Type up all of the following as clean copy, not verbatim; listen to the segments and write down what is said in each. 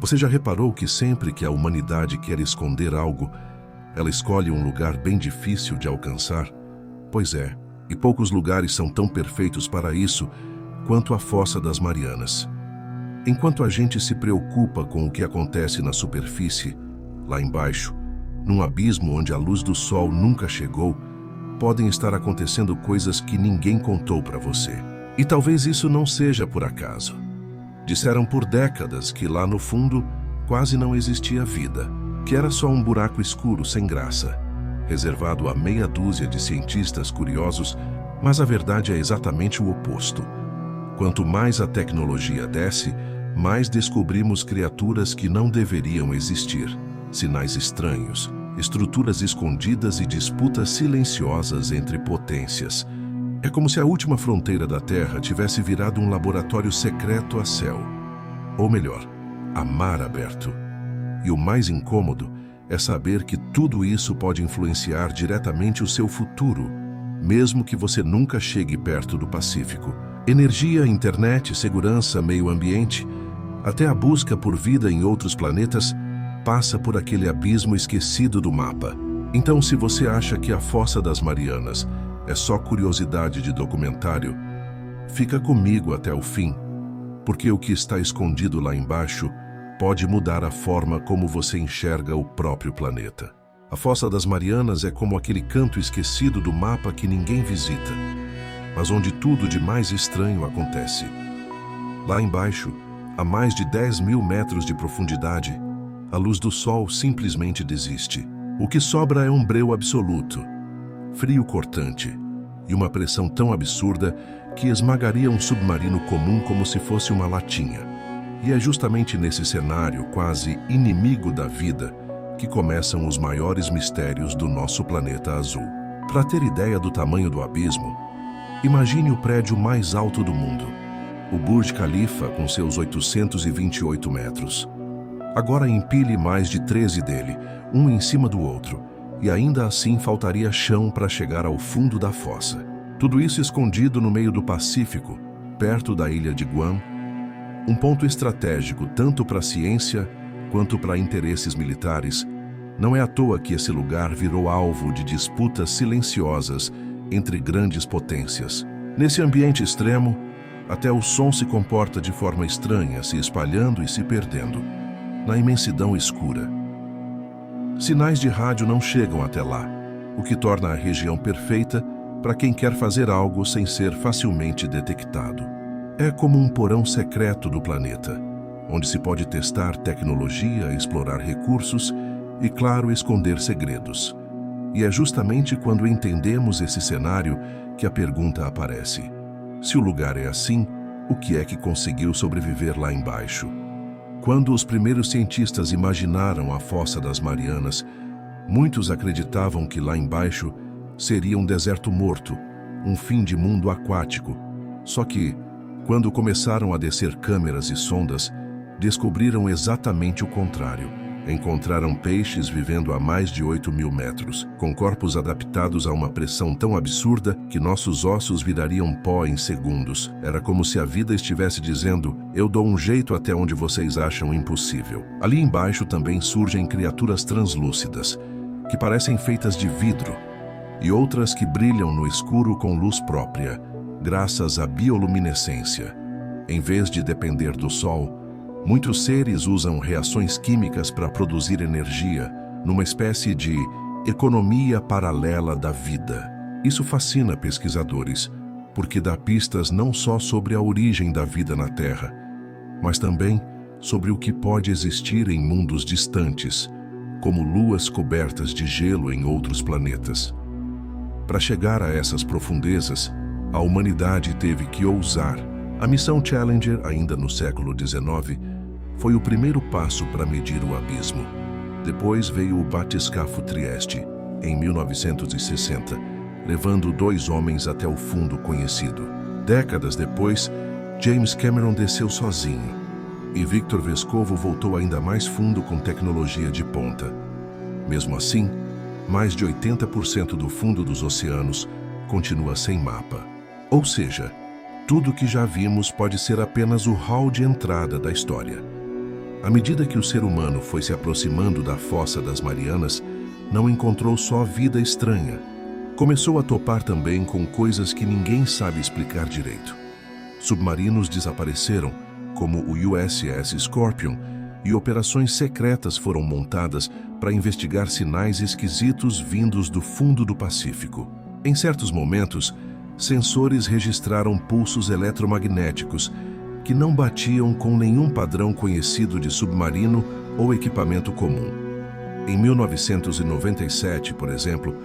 Você já reparou que sempre que a humanidade quer esconder algo, ela escolhe um lugar bem difícil de alcançar? Pois é, e poucos lugares são tão perfeitos para isso quanto a Fossa das Marianas. Enquanto a gente se preocupa com o que acontece na superfície, lá embaixo, num abismo onde a luz do sol nunca chegou, podem estar acontecendo coisas que ninguém contou para você. E talvez isso não seja por acaso. Disseram por décadas que lá no fundo quase não existia vida, que era só um buraco escuro sem graça, reservado a meia dúzia de cientistas curiosos, mas a verdade é exatamente o oposto. Quanto mais a tecnologia desce, mais descobrimos criaturas que não deveriam existir, sinais estranhos, estruturas escondidas e disputas silenciosas entre potências. É como se a última fronteira da Terra tivesse virado um laboratório secreto a céu. Ou melhor, a mar aberto. E o mais incômodo é saber que tudo isso pode influenciar diretamente o seu futuro, mesmo que você nunca chegue perto do Pacífico. Energia, internet, segurança, meio ambiente, até a busca por vida em outros planetas, passa por aquele abismo esquecido do mapa. Então, se você acha que a Fossa das Marianas é só curiosidade de documentário, fica comigo até o fim, porque o que está escondido lá embaixo pode mudar a forma como você enxerga o próprio planeta. A Fossa das Marianas é como aquele canto esquecido do mapa que ninguém visita, mas onde tudo de mais estranho acontece. Lá embaixo, a mais de 10.000 metros de profundidade, a luz do sol simplesmente desiste. O que sobra é um breu absoluto, frio cortante e uma pressão tão absurda que esmagaria um submarino comum como se fosse uma latinha. E é justamente nesse cenário quase inimigo da vida que começam os maiores mistérios do nosso planeta azul. Para ter ideia do tamanho do abismo, imagine o prédio mais alto do mundo, o Burj Khalifa com seus 828 metros. Agora empilhe mais de 13 dele, um em cima do outro, e ainda assim faltaria chão para chegar ao fundo da fossa. Tudo isso escondido no meio do Pacífico, perto da ilha de Guam, um ponto estratégico tanto para a ciência quanto para interesses militares. Não é à toa que esse lugar virou alvo de disputas silenciosas entre grandes potências. Nesse ambiente extremo, até o som se comporta de forma estranha, se espalhando e se perdendo na imensidão escura. Sinais de rádio não chegam até lá, o que torna a região perfeita para quem quer fazer algo sem ser facilmente detectado. É como um porão secreto do planeta, onde se pode testar tecnologia, explorar recursos e, claro, esconder segredos. E é justamente quando entendemos esse cenário que a pergunta aparece: se o lugar é assim, o que é que conseguiu sobreviver lá embaixo? Quando os primeiros cientistas imaginaram a Fossa das Marianas, muitos acreditavam que lá embaixo seria um deserto morto, um fim de mundo aquático. Só que, quando começaram a descer câmeras e sondas, descobriram exatamente o contrário. Encontraram peixes vivendo a mais de 8.000 metros, com corpos adaptados a uma pressão tão absurda que nossos ossos virariam pó em segundos. Era como se a vida estivesse dizendo: eu dou um jeito até onde vocês acham impossível. Ali embaixo também surgem criaturas translúcidas, que parecem feitas de vidro, e outras que brilham no escuro com luz própria, graças à bioluminescência. Em vez de depender do sol, muitos seres usam reações químicas para produzir energia, numa espécie de economia paralela da vida. Isso fascina pesquisadores, porque dá pistas não só sobre a origem da vida na Terra, mas também sobre o que pode existir em mundos distantes, como luas cobertas de gelo em outros planetas. Para chegar a essas profundezas, a humanidade teve que ousar. A missão Challenger, ainda no século XIX, foi o primeiro passo para medir o abismo. Depois veio o batiscafo Trieste, em 1960, levando 2 homens até o fundo conhecido. Décadas depois, James Cameron desceu sozinho, e Victor Vescovo voltou ainda mais fundo com tecnologia de ponta. Mesmo assim, mais de 80% do fundo dos oceanos continua sem mapa. Ou seja, tudo que já vimos pode ser apenas o hall de entrada da história. À medida que o ser humano foi se aproximando da Fossa das Marianas, não encontrou só vida estranha. Começou a topar também com coisas que ninguém sabe explicar direito. Submarinos desapareceram, como o USS Scorpion, e operações secretas foram montadas para investigar sinais esquisitos vindos do fundo do Pacífico. Em certos momentos, sensores registraram pulsos eletromagnéticos que não batiam com nenhum padrão conhecido de submarino ou equipamento comum. Em 1997, por exemplo,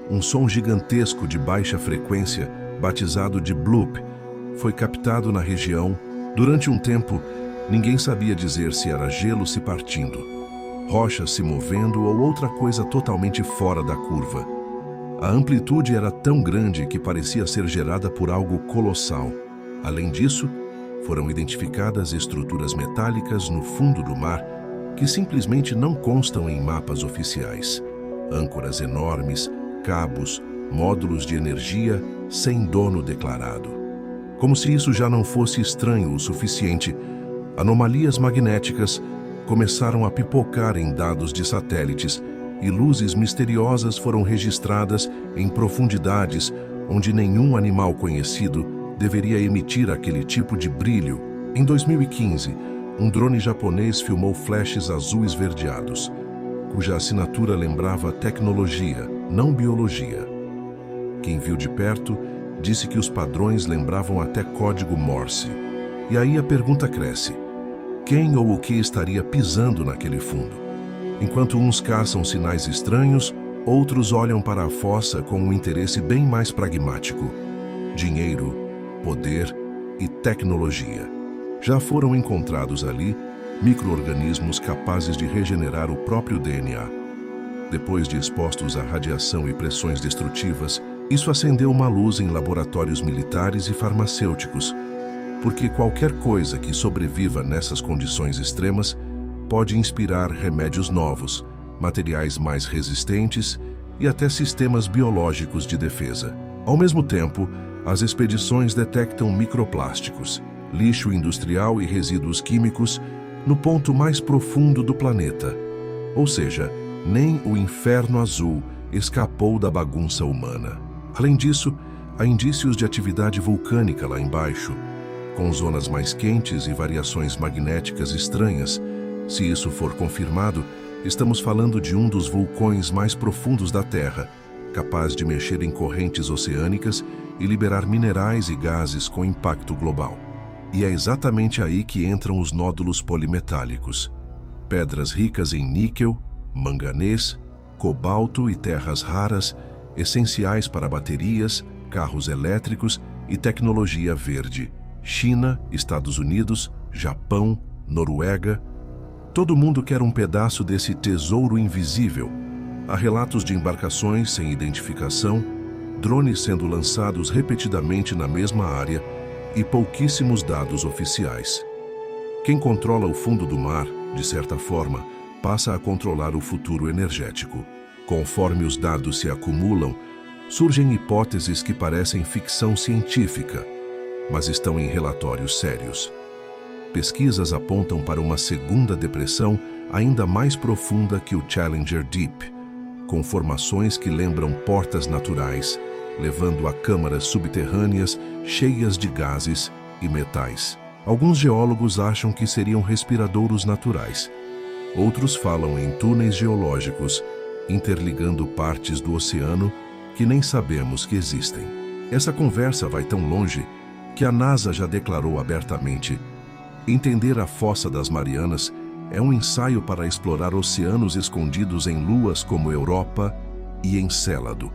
um som gigantesco de baixa frequência, batizado de bloop, foi captado na região. Durante um tempo, ninguém sabia dizer se era gelo se partindo, rochas se movendo ou outra coisa totalmente fora da curva. A amplitude era tão grande que parecia ser gerada por algo colossal. Além disso, foram identificadas estruturas metálicas no fundo do mar que simplesmente não constam em mapas oficiais. Âncoras enormes, cabos, módulos de energia sem dono declarado. Como se isso já não fosse estranho o suficiente, anomalias magnéticas começaram a pipocar em dados de satélites e luzes misteriosas foram registradas em profundidades onde nenhum animal conhecido deveria emitir aquele tipo de brilho. Em 2015, um drone japonês filmou flashes azuis esverdeados, cuja assinatura lembrava tecnologia, não biologia. Quem viu de perto disse que os padrões lembravam até código Morse. E aí a pergunta cresce: quem ou o que estaria pisando naquele fundo? Enquanto uns caçam sinais estranhos, outros olham para a fossa com um interesse bem mais pragmático: dinheiro, poder e tecnologia. Já foram encontrados ali micro-organismos capazes de regenerar o próprio DNA. Depois de expostos à radiação e pressões destrutivas, isso acendeu uma luz em laboratórios militares e farmacêuticos, porque qualquer coisa que sobreviva nessas condições extremas pode inspirar remédios novos, materiais mais resistentes e até sistemas biológicos de defesa. Ao mesmo tempo, as expedições detectam microplásticos, lixo industrial e resíduos químicos no ponto mais profundo do planeta. Ou seja, nem o inferno azul escapou da bagunça humana. Além disso, há indícios de atividade vulcânica lá embaixo, com zonas mais quentes e variações magnéticas estranhas. Se isso for confirmado, estamos falando de um dos vulcões mais profundos da Terra, capaz de mexer em correntes oceânicas e liberar minerais e gases com impacto global. E é exatamente aí que entram os nódulos polimetálicos, pedras ricas em níquel, manganês, cobalto e terras raras, essenciais para baterias, carros elétricos e tecnologia verde. China, Estados Unidos, Japão, Noruega. Todo mundo quer um pedaço desse tesouro invisível. Há relatos de embarcações sem identificação, drones sendo lançados repetidamente na mesma área e pouquíssimos dados oficiais. Quem controla o fundo do mar, de certa forma, passa a controlar o futuro energético. Conforme os dados se acumulam, surgem hipóteses que parecem ficção científica, mas estão em relatórios sérios. Pesquisas apontam para uma segunda depressão ainda mais profunda que o Challenger Deep, com formações que lembram portas naturais, levando a câmaras subterrâneas cheias de gases e metais. Alguns geólogos acham que seriam respiradouros naturais. Outros falam em túneis geológicos, interligando partes do oceano que nem sabemos que existem. Essa conversa vai tão longe que a NASA já declarou abertamente: entender a Fossa das Marianas é um ensaio para explorar oceanos escondidos em luas como Europa e Encélado.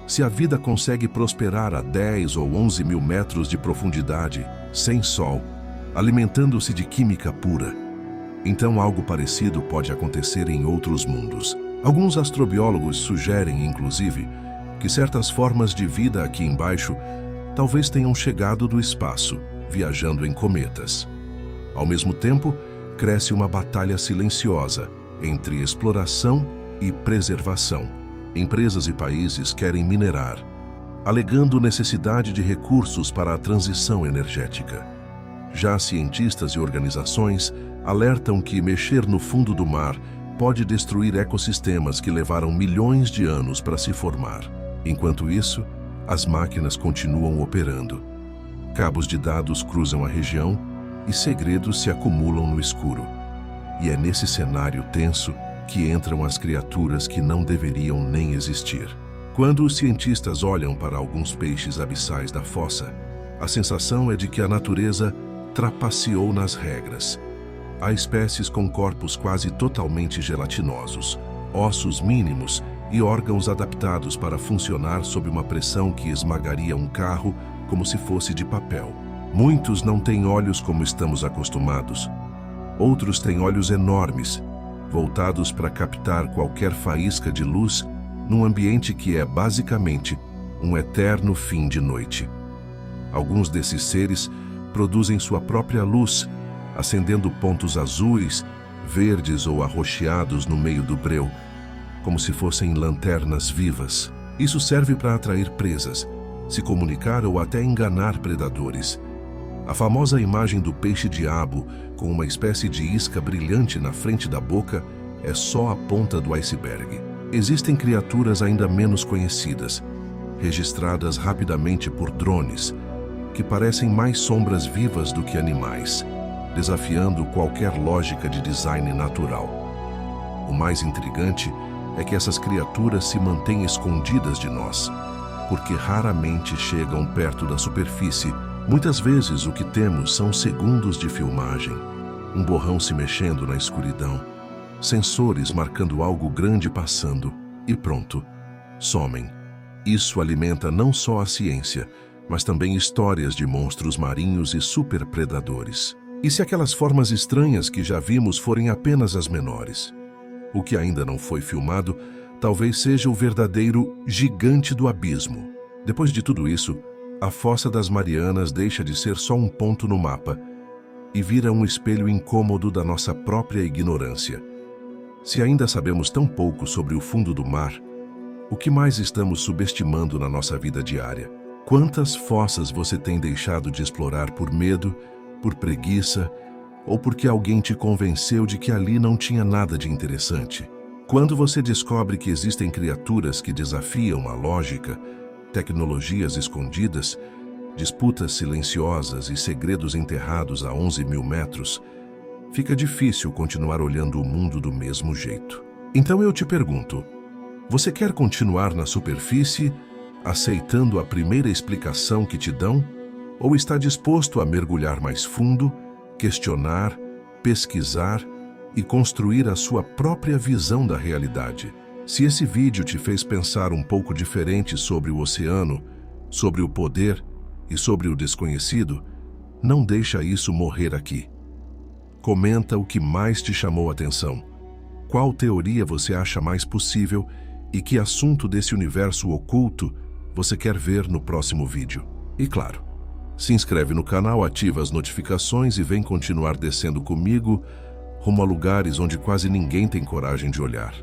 Se a vida consegue prosperar a 10 ou 11 mil metros de profundidade, sem sol, alimentando-se de química pura, então algo parecido pode acontecer em outros mundos. Alguns astrobiólogos sugerem, inclusive, que certas formas de vida aqui embaixo talvez tenham chegado do espaço, viajando em cometas. Ao mesmo tempo, cresce uma batalha silenciosa entre exploração e preservação. Empresas e países querem minerar, alegando necessidade de recursos para a transição energética. Já cientistas e organizações alertam que mexer no fundo do mar pode destruir ecossistemas que levaram milhões de anos para se formar. Enquanto isso, as máquinas continuam operando. Cabos de dados cruzam a região e segredos se acumulam no escuro. E é nesse cenário tenso que entram as criaturas que não deveriam nem existir. Quando os cientistas olham para alguns peixes abissais da fossa, a sensação é de que a natureza trapaceou nas regras. Há espécies com corpos quase totalmente gelatinosos, ossos mínimos e órgãos adaptados para funcionar sob uma pressão que esmagaria um carro como se fosse de papel. Muitos não têm olhos como estamos acostumados. Outros têm olhos enormes, voltados para captar qualquer faísca de luz num ambiente que é basicamente um eterno fim de noite. Alguns desses seres produzem sua própria luz, acendendo pontos azuis, verdes ou arroxeados no meio do breu, como se fossem lanternas vivas. Isso serve para atrair presas, se comunicar ou até enganar predadores. A famosa imagem do peixe-diabo com uma espécie de isca brilhante na frente da boca é só a ponta do iceberg. Existem criaturas ainda menos conhecidas, registradas rapidamente por drones, que parecem mais sombras vivas do que animais, desafiando qualquer lógica de design natural. O mais intrigante é que essas criaturas se mantêm escondidas de nós, porque raramente chegam perto da superfície. Muitas vezes o que temos são segundos de filmagem, um borrão se mexendo na escuridão, sensores marcando algo grande passando e pronto, somem. Isso alimenta não só a ciência, mas também histórias de monstros marinhos e superpredadores. E se aquelas formas estranhas que já vimos forem apenas as menores? O que ainda não foi filmado talvez seja o verdadeiro gigante do abismo. Depois de tudo isso, a Fossa das Marianas deixa de ser só um ponto no mapa e vira um espelho incômodo da nossa própria ignorância. Se ainda sabemos tão pouco sobre o fundo do mar, o que mais estamos subestimando na nossa vida diária? Quantas fossas você tem deixado de explorar por medo, por preguiça ou porque alguém te convenceu de que ali não tinha nada de interessante? Quando você descobre que existem criaturas que desafiam a lógica, tecnologias escondidas, disputas silenciosas e segredos enterrados a 11 mil metros, fica difícil continuar olhando o mundo do mesmo jeito. Então eu te pergunto, você quer continuar na superfície, aceitando a primeira explicação que te dão? Ou está disposto a mergulhar mais fundo, questionar, pesquisar e construir a sua própria visão da realidade? Se esse vídeo te fez pensar um pouco diferente sobre o oceano, sobre o poder e sobre o desconhecido, não deixa isso morrer aqui. Comenta o que mais te chamou a atenção. Qual teoria você acha mais possível e que assunto desse universo oculto você quer ver no próximo vídeo? E claro, se inscreve no canal, ativa as notificações e vem continuar descendo comigo rumo a lugares onde quase ninguém tem coragem de olhar.